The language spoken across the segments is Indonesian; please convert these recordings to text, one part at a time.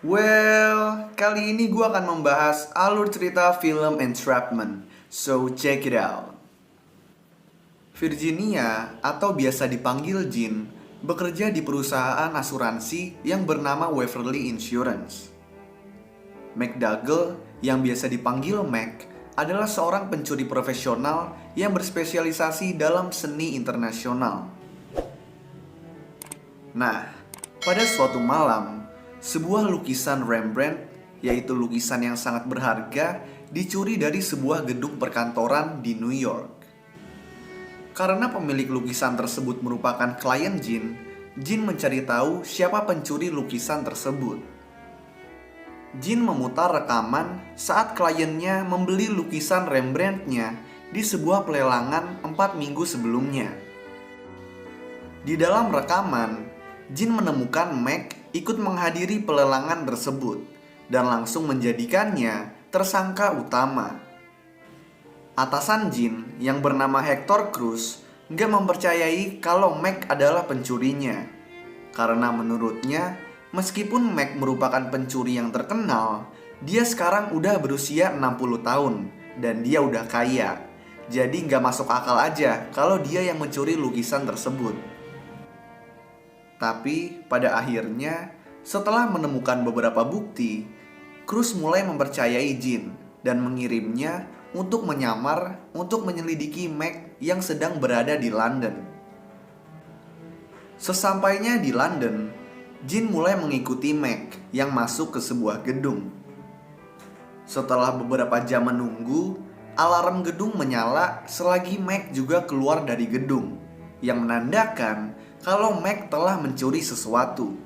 Kali ini gue akan membahas alur cerita film Entrapment. So, check it out. Virginia, atau biasa dipanggil Jean, bekerja di perusahaan asuransi yang bernama Waverly Insurance. McDougal, yang biasa dipanggil Mac, adalah seorang pencuri profesional yang berspesialisasi dalam seni internasional. Nah, pada suatu malam, sebuah lukisan Rembrandt, yaitu lukisan yang sangat berharga, dicuri dari sebuah gedung perkantoran di New York. Karena pemilik lukisan tersebut merupakan klien Jean, Jean mencari tahu siapa pencuri lukisan tersebut. Jean memutar rekaman saat kliennya membeli lukisan Rembrandt-nya di sebuah pelelangan 4 minggu sebelumnya. Di dalam rekaman, Jean menemukan Mac ikut menghadiri pelelangan tersebut dan langsung menjadikannya tersangka utama. Atasan Jean yang bernama Hector Cruz nggak mempercayai kalau Mac adalah pencurinya, karena menurutnya meskipun Mac merupakan pencuri yang terkenal, dia sekarang udah berusia 60 tahun dan dia udah kaya. Jadi nggak masuk akal aja kalau dia yang mencuri lukisan tersebut. Tapi pada akhirnya, setelah menemukan beberapa bukti, Cruz mulai mempercayai Jean dan mengirimnya untuk menyamar untuk menyelidiki Mac yang sedang berada di London. Sesampainya di London, Jean mulai mengikuti Mac yang masuk ke sebuah gedung. Setelah beberapa jam menunggu, alarm gedung menyala selagi Mac juga keluar dari gedung, yang menandakan kalau Mac telah mencuri sesuatu.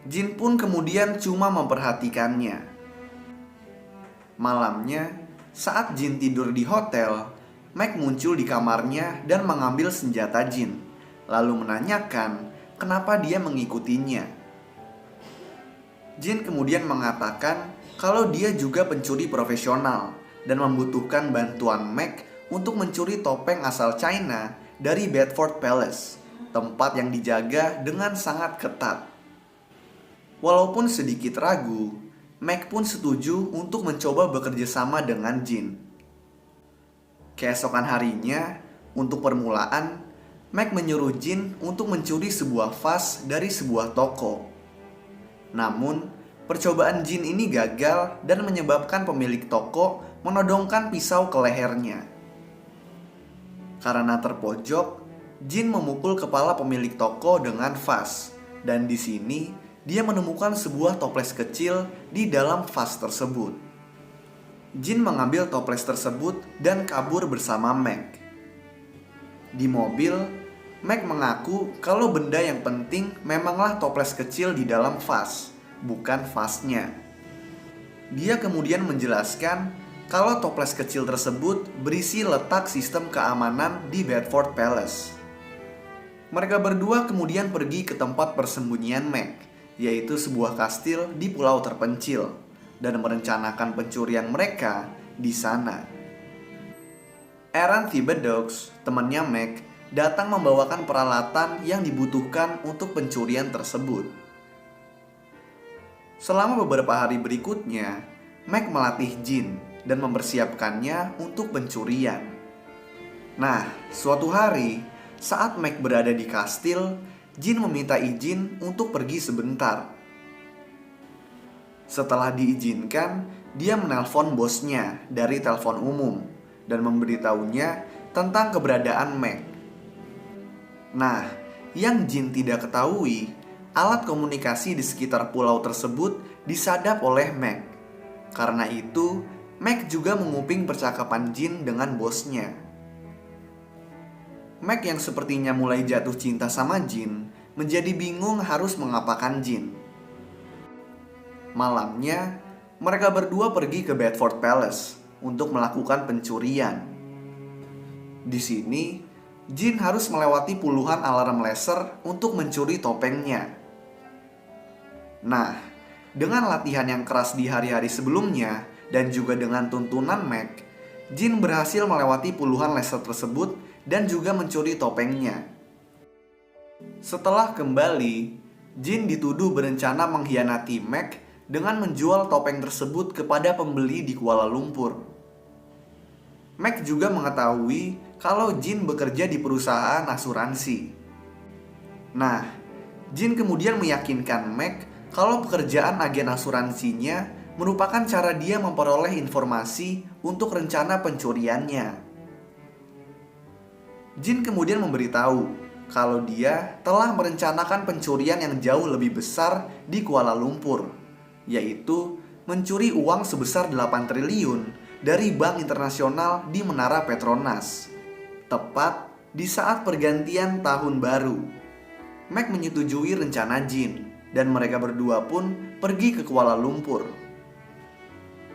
Jean pun kemudian cuma memperhatikannya. Malamnya, saat Jean tidur di hotel, Mac muncul di kamarnya dan mengambil senjata Jean, lalu menanyakan kenapa dia mengikutinya. Jean kemudian mengatakan kalau dia juga pencuri profesional dan membutuhkan bantuan Mac untuk mencuri topeng asal China dari Bedford Palace, tempat yang dijaga dengan sangat ketat. Walaupun sedikit ragu, Mac pun setuju untuk mencoba bekerja sama dengan Jean. Keesokan harinya, untuk permulaan, Mac menyuruh Jean untuk mencuri sebuah vas dari sebuah toko. Namun, percobaan Jean ini gagal dan menyebabkan pemilik toko menodongkan pisau ke lehernya. Karena terpojok, Jean memukul kepala pemilik toko dengan vas, dan di sini dia menemukan sebuah toples kecil di dalam vas tersebut. Jean mengambil toples tersebut dan kabur bersama Mac. Di mobil, Mac mengaku kalau benda yang penting memanglah toples kecil di dalam vas, bukan vasnya. Dia kemudian menjelaskan kalau toples kecil tersebut berisi letak sistem keamanan di Bedford Palace. Mereka berdua kemudian pergi ke tempat persembunyian Mac, yaitu sebuah kastil di pulau terpencil, dan merencanakan pencurian mereka di sana. Aaron Thibodeaux, temannya Mac, datang membawakan peralatan yang dibutuhkan untuk pencurian tersebut. Selama beberapa hari berikutnya, Mac melatih Jean dan mempersiapkannya untuk pencurian. Nah, suatu hari, saat Mac berada di kastil, Jean meminta izin untuk pergi sebentar. Setelah diizinkan, dia menelpon bosnya dari telepon umum dan memberitahunya tentang keberadaan Mac. Nah, yang Jean tidak ketahui, alat komunikasi di sekitar pulau tersebut disadap oleh Mac. Karena itu, Mac juga menguping percakapan Jean dengan bosnya. Mac yang sepertinya mulai jatuh cinta sama Jean menjadi bingung harus mengapakan Jean. Malamnya, mereka berdua pergi ke Bedford Palace untuk melakukan pencurian. Di sini, Jean harus melewati puluhan alarm laser untuk mencuri topengnya. Nah, dengan latihan yang keras di hari-hari sebelumnya dan juga dengan tuntunan Mac, Jean berhasil melewati puluhan laser tersebut dan juga mencuri topengnya. Setelah kembali, Jin dituduh berencana mengkhianati Mac dengan menjual topeng tersebut kepada pembeli di Kuala Lumpur. Mac juga mengetahui kalau Jin bekerja di perusahaan asuransi. Nah, Jin kemudian meyakinkan Mac kalau pekerjaan agen asuransinya merupakan cara dia memperoleh informasi untuk rencana pencuriannya. Jin kemudian memberitahu kalau dia telah merencanakan pencurian yang jauh lebih besar di Kuala Lumpur, yaitu mencuri uang sebesar 8 triliun dari Bank Internasional di Menara Petronas, tepat di saat pergantian tahun baru. Mac menyetujui rencana Jin, dan mereka berdua pun pergi ke Kuala Lumpur.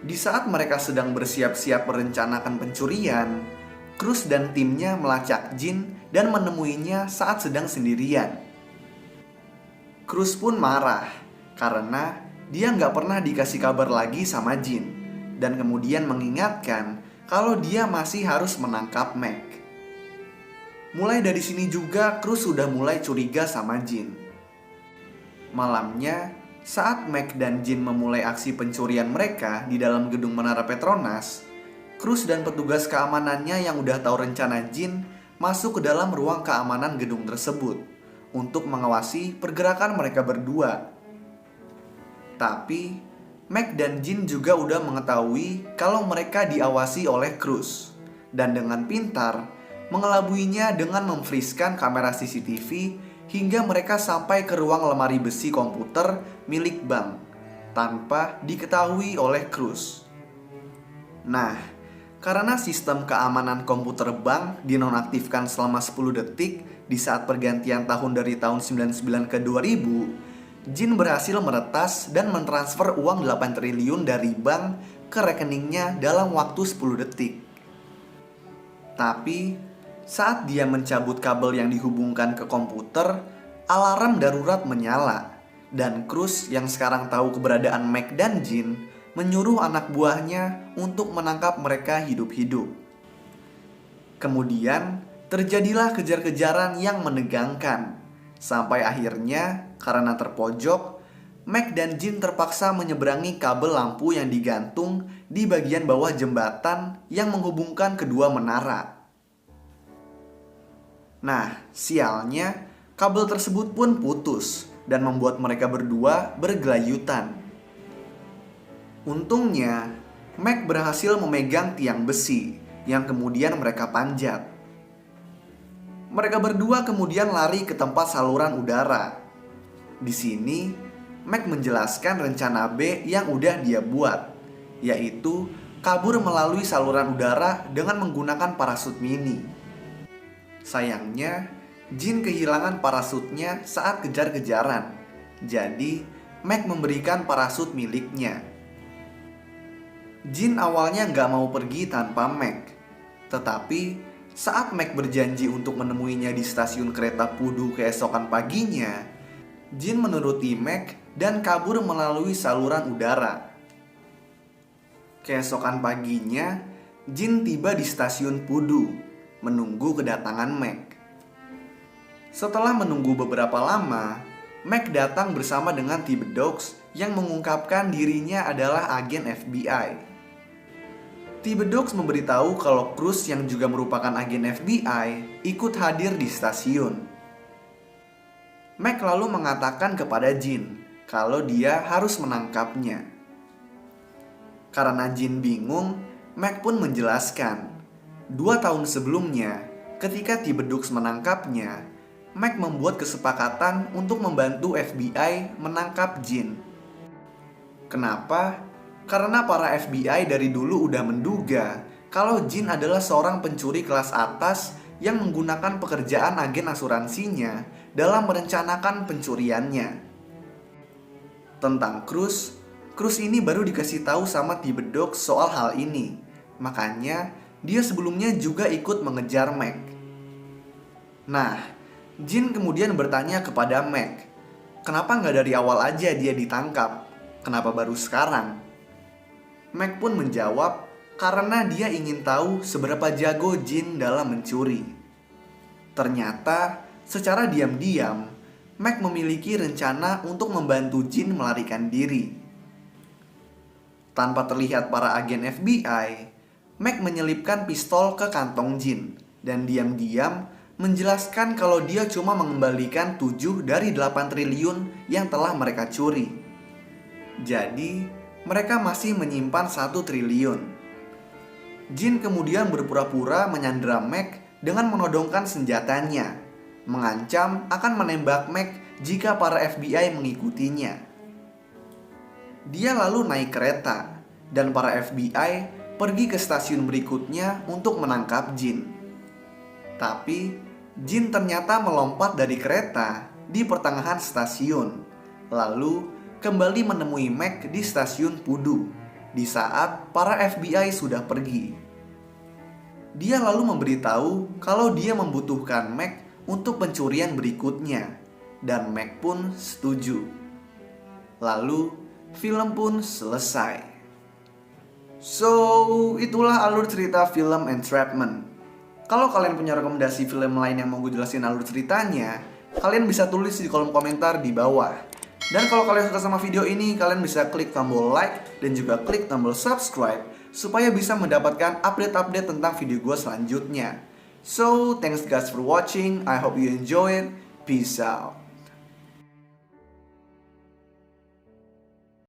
Di saat mereka sedang bersiap-siap merencanakan pencurian, Cruz dan timnya melacak Jin dan menemuinya saat sedang sendirian. Cruz pun marah karena dia nggak pernah dikasih kabar lagi sama Jin, dan kemudian mengingatkan kalau dia masih harus menangkap Mac. Mulai dari sini juga Cruz sudah mulai curiga sama Jin. Malamnya, saat Mac dan Jin memulai aksi pencurian mereka di dalam gedung Menara Petronas, Cruz dan petugas keamanannya yang udah tahu rencana Jin masuk ke dalam ruang keamanan gedung tersebut untuk mengawasi pergerakan mereka berdua. Tapi Mac dan Jin juga udah mengetahui kalau mereka diawasi oleh Cruz, dan dengan pintar mengelabuinya dengan memfreeze-kan kamera CCTV hingga mereka sampai ke ruang lemari besi komputer milik bank tanpa diketahui oleh Cruz. Nah, karena sistem keamanan komputer bank dinonaktifkan selama 10 detik di saat pergantian tahun dari tahun 99 ke 2000, Jin berhasil meretas dan mentransfer uang 8 triliun dari bank ke rekeningnya dalam waktu 10 detik. Tapi, saat dia mencabut kabel yang dihubungkan ke komputer, alarm darurat menyala, dan Cruz yang sekarang tahu keberadaan Mac dan Jin menyuruh anak buahnya untuk menangkap mereka hidup-hidup. Kemudian terjadilah kejar-kejaran yang menegangkan, sampai akhirnya karena terpojok, Mac dan Jin terpaksa menyeberangi kabel lampu yang digantung di bagian bawah jembatan yang menghubungkan kedua menara. Nah, sialnya kabel tersebut pun putus dan membuat mereka berdua bergelayutan. Untungnya, Mac berhasil memegang tiang besi yang kemudian mereka panjat. Mereka berdua kemudian lari ke tempat saluran udara. Di sini, Mac menjelaskan rencana B yang udah dia buat, yaitu kabur melalui saluran udara dengan menggunakan parasut mini. Sayangnya, Jin kehilangan parasutnya saat kejar-kejaran. Jadi, Mac memberikan parasut miliknya. Jin awalnya nggak mau pergi tanpa Mac. Tetapi saat Mac berjanji untuk menemuinya di stasiun kereta Pudu keesokan paginya, Jin menuruti Mac dan kabur melalui saluran udara. Keesokan paginya, Jin tiba di stasiun Pudu, menunggu kedatangan Mac. Setelah menunggu beberapa lama, Mac datang bersama dengan Thibodeaux yang mengungkapkan dirinya adalah agen FBI. Thibodeaux memberitahu kalau Cruz yang juga merupakan agen FBI ikut hadir di stasiun. Mac lalu mengatakan kepada Jin kalau dia harus menangkapnya. Karena Jin bingung, Mac pun menjelaskan 2 tahun sebelumnya, ketika Thibodeaux menangkapnya, Mac membuat kesepakatan untuk membantu FBI menangkap Jin. Kenapa? Karena para FBI dari dulu udah menduga kalau Jin adalah seorang pencuri kelas atas yang menggunakan pekerjaan agen asuransinya dalam merencanakan pencuriannya. Tentang Cruz ini baru dikasih tahu sama Thibodeaux soal hal ini. Makanya dia sebelumnya juga ikut mengejar Mac. Nah, Jin kemudian bertanya kepada Mac, kenapa nggak dari awal aja dia ditangkap? Kenapa baru sekarang? Mac pun menjawab karena dia ingin tahu seberapa jago Jin dalam mencuri. Ternyata secara diam-diam Mac memiliki rencana untuk membantu Jin melarikan diri. Tanpa terlihat para agen FBI, Mac menyelipkan pistol ke kantong Jin dan diam-diam menjelaskan kalau dia cuma mengembalikan 7 dari 8 triliun yang telah mereka curi. Jadi, mereka masih menyimpan 1 triliun. Jin kemudian berpura-pura menyandera Mac dengan menodongkan senjatanya, mengancam akan menembak Mac jika para FBI mengikutinya. Dia lalu naik kereta, dan para FBI pergi ke stasiun berikutnya untuk menangkap Jin. Tapi, Jin ternyata melompat dari kereta di pertengahan stasiun, lalu kembali menemui Mac di stasiun Pudu di saat para FBI sudah pergi. Dia lalu memberitahu kalau dia membutuhkan Mac untuk pencurian berikutnya, dan Mac pun setuju. Lalu, film pun selesai. So, itulah alur cerita film Entrapment. Kalau kalian punya rekomendasi film lain yang mau gue jelasin alur ceritanya, kalian bisa tulis di kolom komentar di bawah. Dan kalau kalian suka sama video ini, kalian bisa klik tombol like dan juga klik tombol subscribe supaya bisa mendapatkan update-update tentang video gue selanjutnya. So, thanks guys for watching. I hope you enjoy it. Peace out.